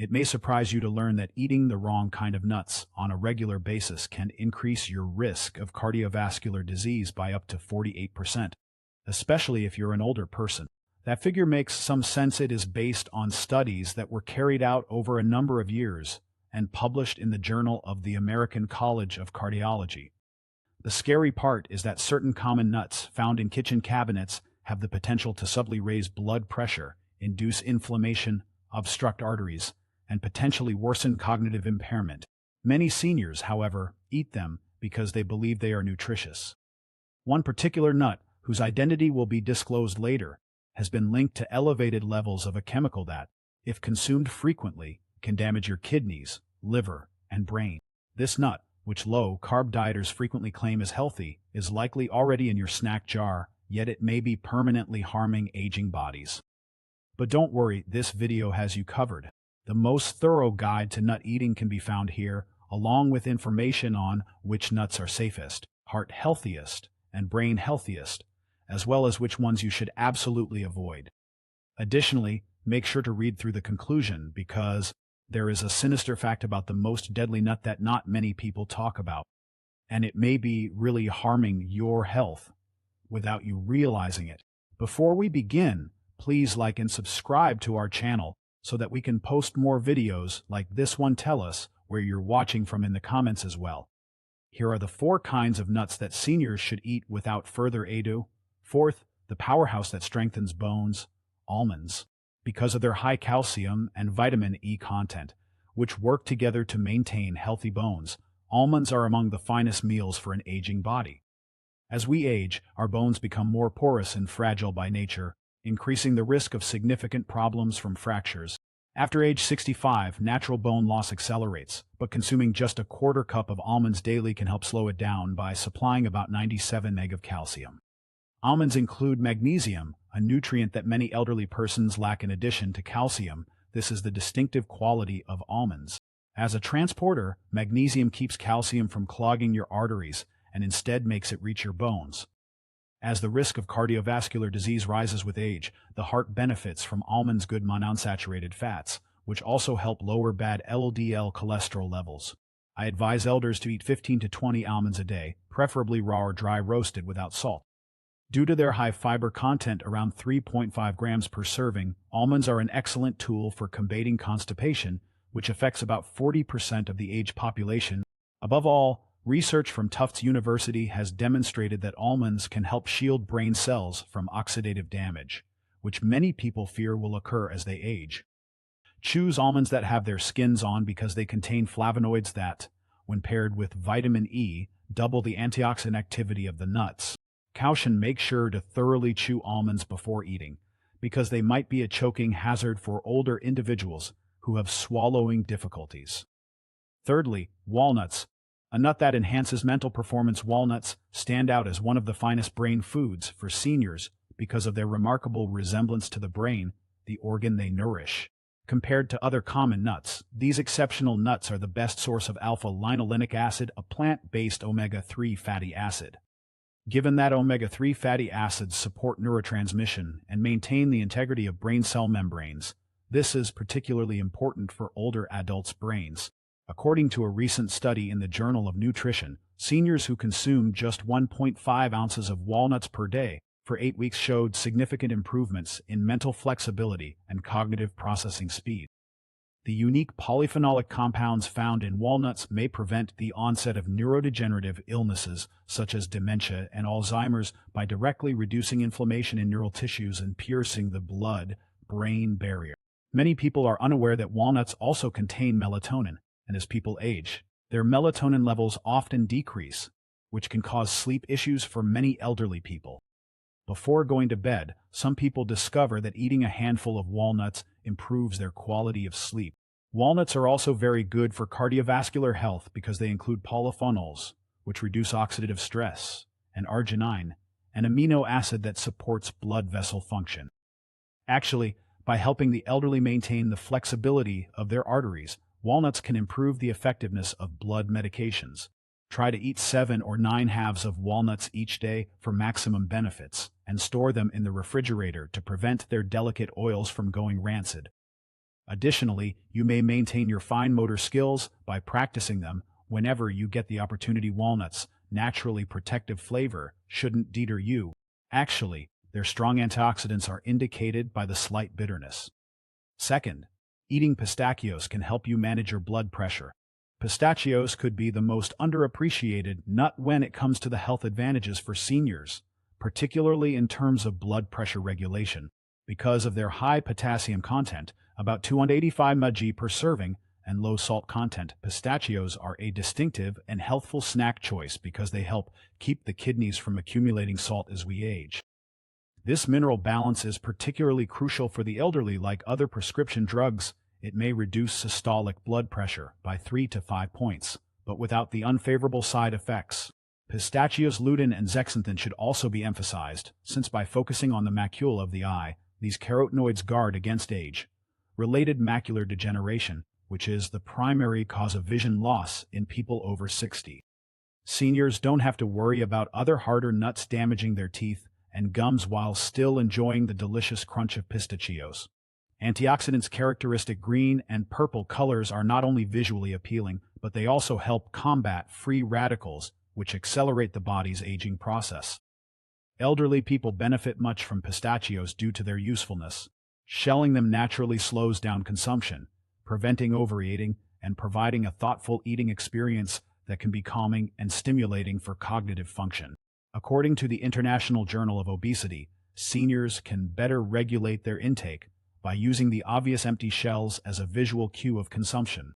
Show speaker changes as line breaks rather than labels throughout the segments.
It may surprise you to learn that eating the wrong kind of nuts on a regular basis can increase your risk of cardiovascular disease by up to 48%, especially if you're an older person. That figure makes some sense. It is based on studies that were carried out over a number of years and published in the Journal of the American College of Cardiology. The scary part is that certain common nuts found in kitchen cabinets have the potential to subtly raise blood pressure, induce inflammation, obstruct arteries, and potentially worsen cognitive impairment. Many seniors, however, eat them because they believe they are nutritious. One particular nut, whose identity will be disclosed later, has been linked to elevated levels of a chemical that, if consumed frequently, can damage your kidneys, liver, and brain. This nut, which low-carb dieters frequently claim is healthy, is likely already in your snack jar, yet it may be permanently harming aging bodies. But don't worry, this video has you covered. The most thorough guide to nut eating can be found here, along with information on which nuts are safest, heart healthiest, and brain healthiest, as well as which ones you should absolutely avoid. Additionally, make sure to read through the conclusion because there is a sinister fact about the most deadly nut that not many people talk about, and it may be really harming your health without you realizing it. Before we begin, please like and subscribe to our channel so that we can post more videos like this one. Tell us where you're watching from in the comments as well. Here are the 4 kinds of nuts that seniors should eat without further ado. Fourth, the powerhouse that strengthens bones, almonds. Because of their high calcium and vitamin E content, which work together to maintain healthy bones, almonds are among the finest meals for an aging body. As we age, our bones become more porous and fragile by nature, increasing the risk of significant problems from fractures. After age 65, natural bone loss accelerates, but consuming just a quarter cup of almonds daily can help slow it down by supplying about 97 mg of calcium. Almonds include magnesium, a nutrient that many elderly persons lack. In addition to calcium, this is the distinctive quality of almonds. As a transporter, magnesium keeps calcium from clogging your arteries and instead makes it reach your bones. As the risk of cardiovascular disease rises with age, the heart benefits from almonds' good monounsaturated fats, which also help lower bad LDL cholesterol levels. I advise elders to eat 15 to 20 almonds a day, preferably raw or dry roasted without salt. Due to their high fiber content, around 3.5 grams per serving, almonds are an excellent tool for combating constipation, which affects about 40% of the aged population. Above all, research from Tufts University has demonstrated that almonds can help shield brain cells from oxidative damage, which many people fear will occur as they age. Choose almonds that have their skins on because they contain flavonoids that, when paired with vitamin E, double the antioxidant activity of the nuts. Caution: make sure to thoroughly chew almonds before eating, because they might be a choking hazard for older individuals who have swallowing difficulties. Thirdly, walnuts. A nut that enhances mental performance. Walnuts stand out as one of the finest brain foods for seniors because of their remarkable resemblance to the brain, the organ they nourish. Compared to other common nuts, these exceptional nuts are the best source of alpha-linolenic acid, a plant-based omega-3 fatty acid. Given that omega-3 fatty acids support neurotransmission and maintain the integrity of brain cell membranes, this is particularly important for older adults' brains. According to a recent study in the Journal of Nutrition, seniors who consumed just 1.5 ounces of walnuts per day for 8 weeks showed significant improvements in mental flexibility and cognitive processing speed. The unique polyphenolic compounds found in walnuts may prevent the onset of neurodegenerative illnesses such as dementia and Alzheimer's by directly reducing inflammation in neural tissues and piercing the blood-brain barrier. Many people are unaware that walnuts also contain melatonin, and as people age, their melatonin levels often decrease, which can cause sleep issues for many elderly people. Before going to bed, some people discover that eating a handful of walnuts improves their quality of sleep. Walnuts are also very good for cardiovascular health because they include polyphenols, which reduce oxidative stress, and arginine, an amino acid that supports blood vessel function. Actually, by helping the elderly maintain the flexibility of their arteries, walnuts can improve the effectiveness of blood medications. Try to eat 7 or 9 halves of walnuts each day for maximum benefits, and store them in the refrigerator to prevent their delicate oils from going rancid. Additionally, you may maintain your fine motor skills by practicing them whenever you get the opportunity. Walnuts' naturally protective flavor shouldn't deter you. Actually, their strong antioxidants are indicated by the slight bitterness. Second, eating pistachios can help you manage your blood pressure. Pistachios could be the most underappreciated nut when it comes to the health advantages for seniors, particularly in terms of blood pressure regulation. Because of their high potassium content, about 285 mg per serving, and low salt content, pistachios are a distinctive and healthful snack choice because they help keep the kidneys from accumulating salt as we age. This mineral balance is particularly crucial for the elderly. Like other prescription drugs, it may reduce systolic blood pressure by 3 to 5 points, but without the unfavorable side effects. Pistachios' lutein and zeaxanthin should also be emphasized, since by focusing on the macula of the eye, these carotenoids guard against age-related macular degeneration, which is the primary cause of vision loss in people over 60. Seniors don't have to worry about other harder nuts damaging their teeth and gums while still enjoying the delicious crunch of pistachios. Antioxidants' characteristic green and purple colors are not only visually appealing, but they also help combat free radicals, which accelerate the body's aging process. Elderly people benefit much from pistachios due to their usefulness. Shelling them naturally slows down consumption, preventing overeating and providing a thoughtful eating experience that can be calming and stimulating for cognitive function. According to the International Journal of Obesity, seniors can better regulate their intake by using the obvious empty shells as a visual cue of consumption.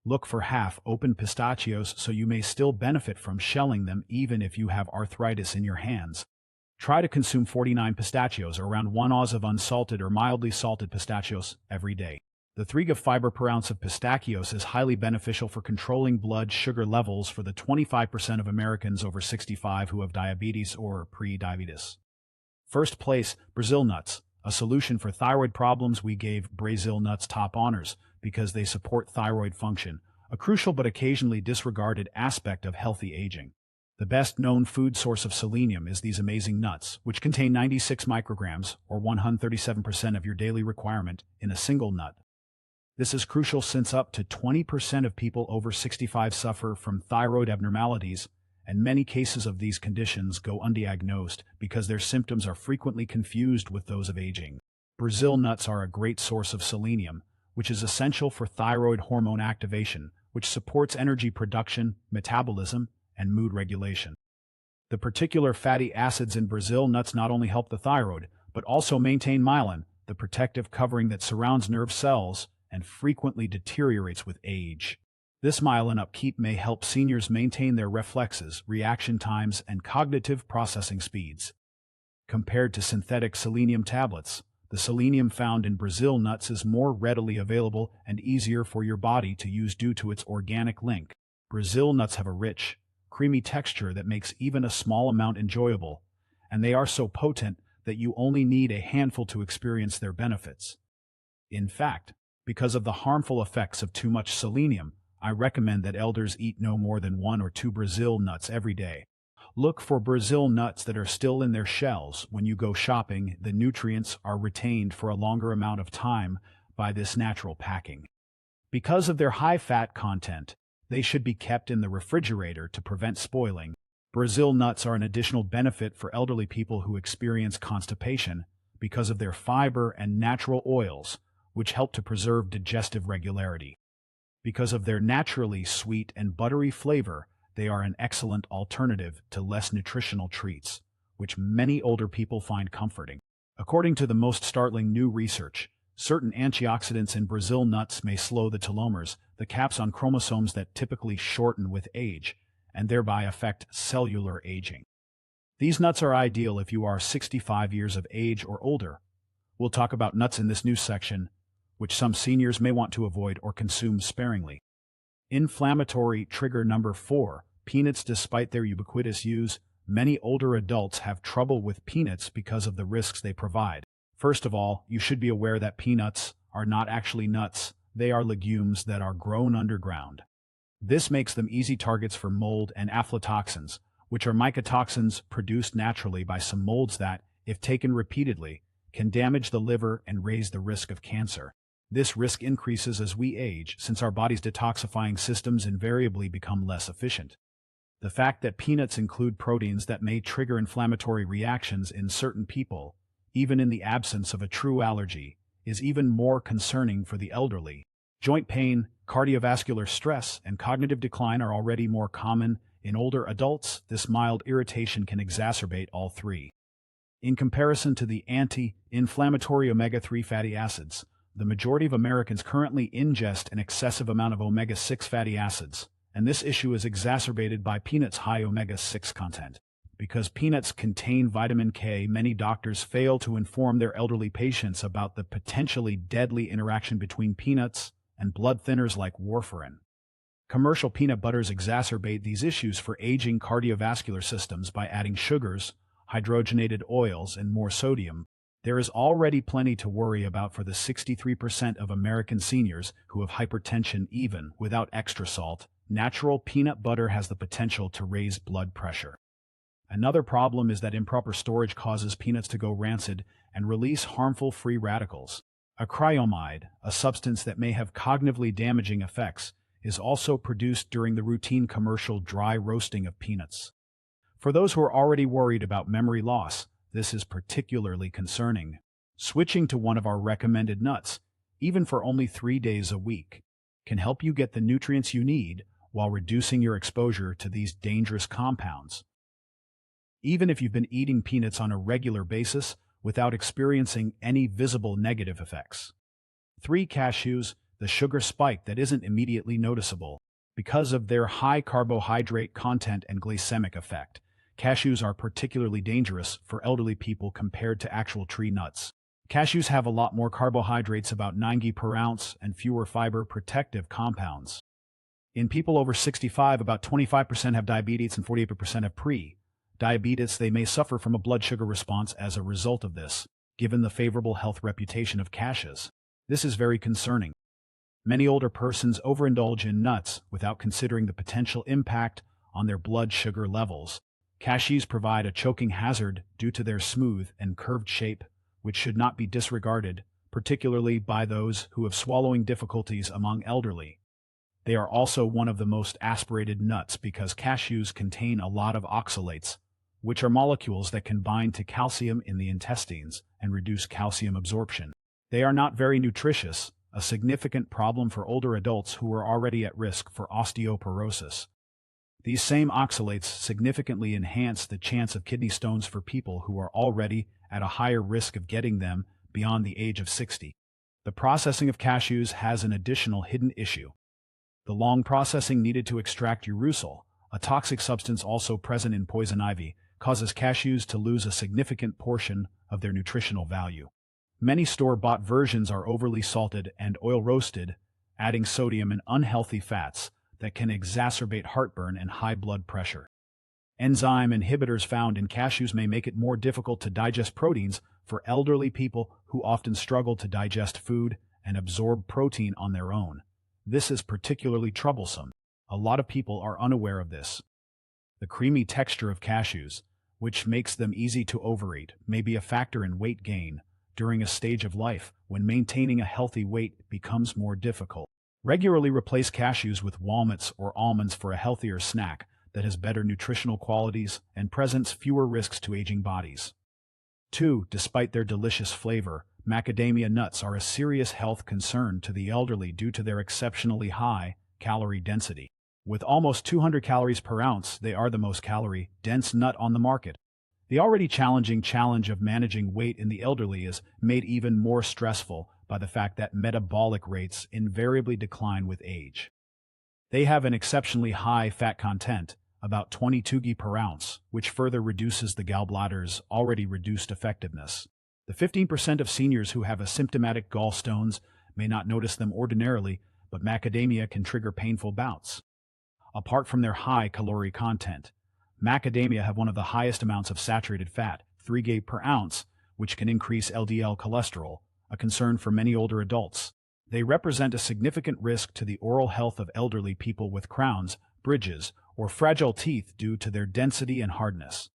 Look for half-open pistachios so you may still benefit from shelling them even if you have arthritis in your hands. Try to consume 49 pistachios, or around 1 oz of unsalted or mildly salted pistachios, every day. The 3 g of fiber per ounce of pistachios is highly beneficial for controlling blood sugar levels for the 25% of Americans over 65 who have diabetes or pre-diabetes. First place, Brazil nuts. A solution for thyroid problems. We gave Brazil nuts top honors because they support thyroid function, a crucial but occasionally disregarded aspect of healthy aging. The best-known food source of selenium is these amazing nuts, which contain 96 micrograms, or 137% of your daily requirement, in a single nut. This is crucial since up to 20% of people over 65 suffer from thyroid abnormalities, and many cases of these conditions go undiagnosed because their symptoms are frequently confused with those of aging. Brazil nuts are a great source of selenium, which is essential for thyroid hormone activation, which supports energy production, metabolism, and mood regulation. The particular fatty acids in Brazil nuts not only help the thyroid, but also maintain myelin, the protective covering that surrounds nerve cells and frequently deteriorates with age. This myelin upkeep may help seniors maintain their reflexes, reaction times, and cognitive processing speeds. Compared to synthetic selenium tablets, the selenium found in Brazil nuts is more readily available and easier for your body to use due to its organic link. Brazil nuts have a rich, creamy texture that makes even a small amount enjoyable, and they are so potent that you only need a handful to experience their benefits. In fact, because of the harmful effects of too much selenium, I recommend that elders eat no more than 1 or 2 Brazil nuts every day. Look for Brazil nuts that are still in their shells when you go shopping. The nutrients are retained for a longer amount of time by this natural packing. Because of their high fat content, they should be kept in the refrigerator to prevent spoiling. Brazil nuts are an additional benefit for elderly people who experience constipation because of their fiber and natural oils, which help to preserve digestive regularity. Because of their naturally sweet and buttery flavor, they are an excellent alternative to less nutritional treats, which many older people find comforting. According to the most startling new research, certain antioxidants in Brazil nuts may slow the telomeres, the caps on chromosomes that typically shorten with age, and thereby affect cellular aging. These nuts are ideal if you are 65 years of age or older. We'll talk about nuts in this new section, which some seniors may want to avoid or consume sparingly. Inflammatory trigger number 4, peanuts. Despite their ubiquitous use, many older adults have trouble with peanuts because of the risks they provide. First of all, you should be aware that peanuts are not actually nuts. They are legumes that are grown underground. This makes them easy targets for mold and aflatoxins, which are mycotoxins produced naturally by some molds that, if taken repeatedly, can damage the liver and raise the risk of cancer. This risk increases as we age, since our body's detoxifying systems invariably become less efficient. The fact that peanuts include proteins that may trigger inflammatory reactions in certain people, even in the absence of a true allergy, is even more concerning for the elderly. Joint pain, cardiovascular stress, and cognitive decline are already more common in older adults. This mild irritation can exacerbate all three. In comparison to the anti-inflammatory omega-3 fatty acids, the majority of Americans currently ingest an excessive amount of omega-6 fatty acids, and this issue is exacerbated by peanuts' high omega-6 content. Because peanuts contain vitamin K, many doctors fail to inform their elderly patients about the potentially deadly interaction between peanuts and blood thinners like warfarin. Commercial peanut butters exacerbate these issues for aging cardiovascular systems by adding sugars, hydrogenated oils, and more sodium. There is already plenty to worry about for the 63% of American seniors who have hypertension even without extra salt. Natural peanut butter has the potential to raise blood pressure. Another problem is that improper storage causes peanuts to go rancid and release harmful free radicals. Acrylamide, a substance that may have cognitively damaging effects, is also produced during the routine commercial dry roasting of peanuts. For those who are already worried about memory loss, this is particularly concerning. Switching to one of our recommended nuts, even for only 3 days a week, can help you get the nutrients you need while reducing your exposure to these dangerous compounds. Even if you've been eating peanuts on a regular basis without experiencing any visible negative effects. 3. Cashews, the sugar spike that isn't immediately noticeable. Because of their high carbohydrate content and glycemic effect, cashews are particularly dangerous for elderly people compared to actual tree nuts. Cashews have a lot more carbohydrates, about 9 g per ounce, and fewer fiber protective compounds. In people over 65, about 25% have diabetes and 48% have pre-diabetes. They may suffer from a blood sugar response as a result of this, given the favorable health reputation of cashews. This is very concerning. Many older persons overindulge in nuts without considering the potential impact on their blood sugar levels. Cashews provide a choking hazard due to their smooth and curved shape, which should not be disregarded, particularly by those who have swallowing difficulties among elderly. They are also one of the most aspirated nuts because cashews contain a lot of oxalates, which are molecules that can bind to calcium in the intestines and reduce calcium absorption. They are not very nutritious, a significant problem for older adults who are already at risk for osteoporosis. These same oxalates significantly enhance the chance of kidney stones for people who are already at a higher risk of getting them beyond the age of 60. The processing of cashews has an additional hidden issue. The long processing needed to extract urushiol, a toxic substance also present in poison ivy, causes cashews to lose a significant portion of their nutritional value. Many store-bought versions are overly salted and oil-roasted, adding sodium and unhealthy fats that can exacerbate heartburn and high blood pressure. Enzyme inhibitors found in cashews may make it more difficult to digest proteins for elderly people who often struggle to digest food and absorb protein on their own. This is particularly troublesome. A lot of people are unaware of this. The creamy texture of cashews, which makes them easy to overeat, may be a factor in weight gain during a stage of life when maintaining a healthy weight becomes more difficult. Regularly replace cashews with walnuts or almonds for a healthier snack that has better nutritional qualities and presents fewer risks to aging bodies. 2. Despite their delicious flavor, macadamia nuts are a serious health concern to the elderly due to their exceptionally high calorie density. With almost 200 calories per ounce, they are the most calorie-dense nut on the market. The already challenging challenge of managing weight in the elderly is made even more stressful by the fact that metabolic rates invariably decline with age. They have an exceptionally high fat content, about 22 g per ounce, which further reduces the gallbladder's already reduced effectiveness. The 15% of seniors who have asymptomatic gallstones may not notice them ordinarily, but macadamia can trigger painful bouts. Apart from their high calorie content, macadamia have one of the highest amounts of saturated fat, 3 g per ounce, which can increase LDL cholesterol, a concern for many older adults. They represent a significant risk to the oral health of elderly people with crowns, bridges, or fragile teeth due to their density and hardness.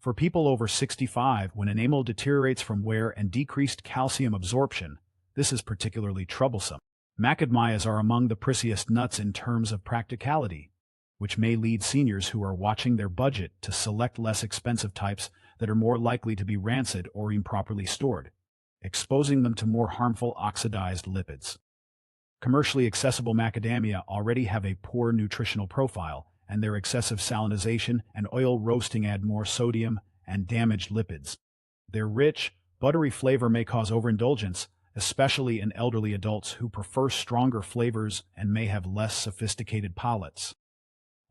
For people over 65, when enamel deteriorates from wear and decreased calcium absorption, This is particularly troublesome. Macadamias are among the priciest nuts in terms of practicality, which may lead seniors who are watching their budget to select less expensive types that are more likely to be rancid or improperly stored, exposing them to more harmful oxidized lipids. Commercially accessible macadamia already have a poor nutritional profile, and their excessive salinization and oil roasting add more sodium and damaged lipids. Their rich, buttery flavor may cause overindulgence, especially in elderly adults who prefer stronger flavors and may have less sophisticated palates.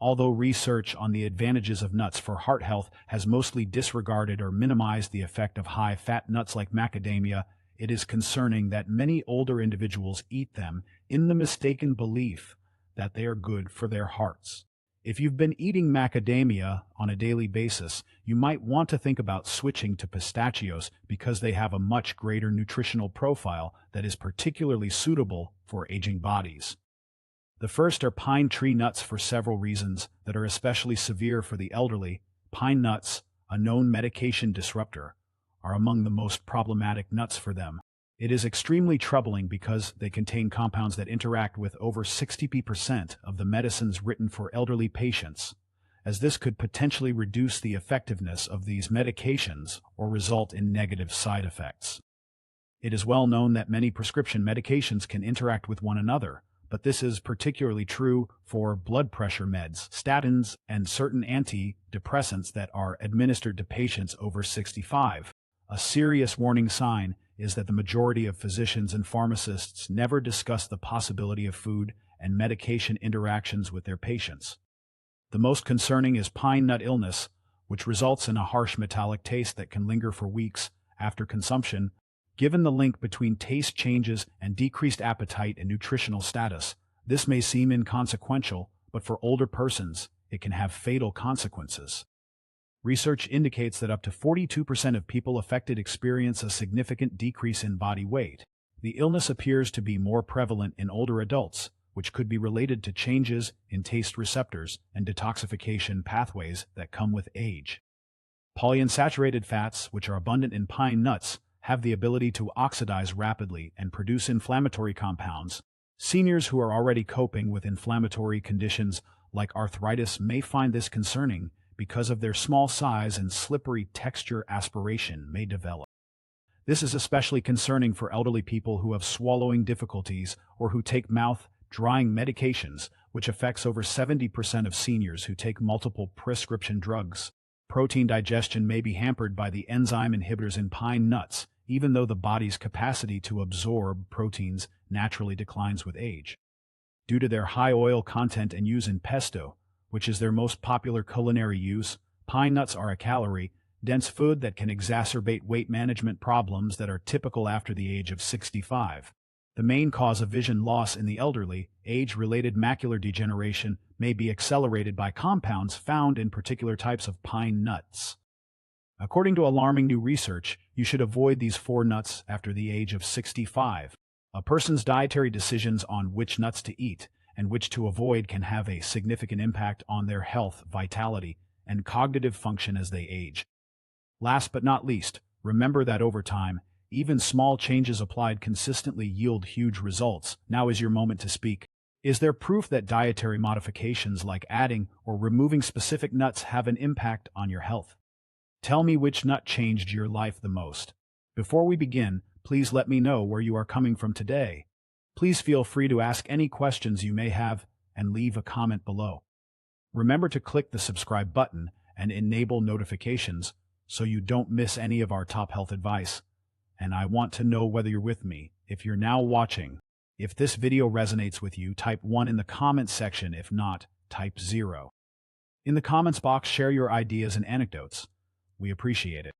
Although research on the advantages of nuts for heart health has mostly disregarded or minimized the effect of high-fat nuts like macadamia, it is concerning that many older individuals eat them in the mistaken belief that they are good for their hearts. If you've been eating macadamia on a daily basis, you might want to think about switching to pistachios because they have a much greater nutritional profile that is particularly suitable for aging bodies. The first are pine tree nuts for several reasons that are especially severe for the elderly. Pine nuts, a known medication disruptor, are among the most problematic nuts for them. It is extremely troubling because they contain compounds that interact with over 60% of the medicines written for elderly patients, as this could potentially reduce the effectiveness of these medications or result in negative side effects. It is well known that many prescription medications can interact with one another, but this is particularly true for blood pressure meds, statins, and certain antidepressants that are administered to patients over 65. A serious warning sign is that the majority of physicians and pharmacists never discuss the possibility of food and medication interactions with their patients. The most concerning is pine nut illness, which results in a harsh metallic taste that can linger for weeks after consumption. Given the link between taste changes and decreased appetite and nutritional status, this may seem inconsequential, but for older persons, it can have fatal consequences. Research indicates that up to 42% of people affected experience a significant decrease in body weight. The illness appears to be more prevalent in older adults, which could be related to changes in taste receptors and detoxification pathways that come with age. Polyunsaturated fats, which are abundant in pine nuts, have the ability to oxidize rapidly and produce inflammatory compounds. Seniors who are already coping with inflammatory conditions like arthritis may find this concerning because of their small size and slippery texture aspiration may develop. This is especially concerning for elderly people who have swallowing difficulties or who take mouth-drying medications, which affects over 70% of seniors who take multiple prescription drugs. Protein digestion may be hampered by the enzyme inhibitors in pine nuts, even though the body's capacity to absorb proteins naturally declines with age. Due to their high oil content and use in pesto, which is their most popular culinary use, pine nuts are a calorie-dense food that can exacerbate weight management problems that are typical after the age of 65. The main cause of vision loss in the elderly, age-related macular degeneration, may be accelerated by compounds found in particular types of pine nuts. According to alarming new research, you should avoid these 4 nuts after the age of 65. A person's dietary decisions on which nuts to eat and which to avoid can have a significant impact on their health, vitality, and cognitive function as they age. Last but not least, remember that over time, even small changes applied consistently yield huge results. Now is your moment to speak. Is there proof that dietary modifications like adding or removing specific nuts have an impact on your health? Tell me which nut changed your life the most. Before we begin, please let me know where you are coming from today. Please feel free to ask any questions you may have and leave a comment below. Remember to click the subscribe button and enable notifications so you don't miss any of our top health advice. And I want to know whether you're with me. If you're now watching, if this video resonates with you, type 1 in the comments section. If not, type 0. In the comments box, share your ideas and anecdotes. We appreciate it.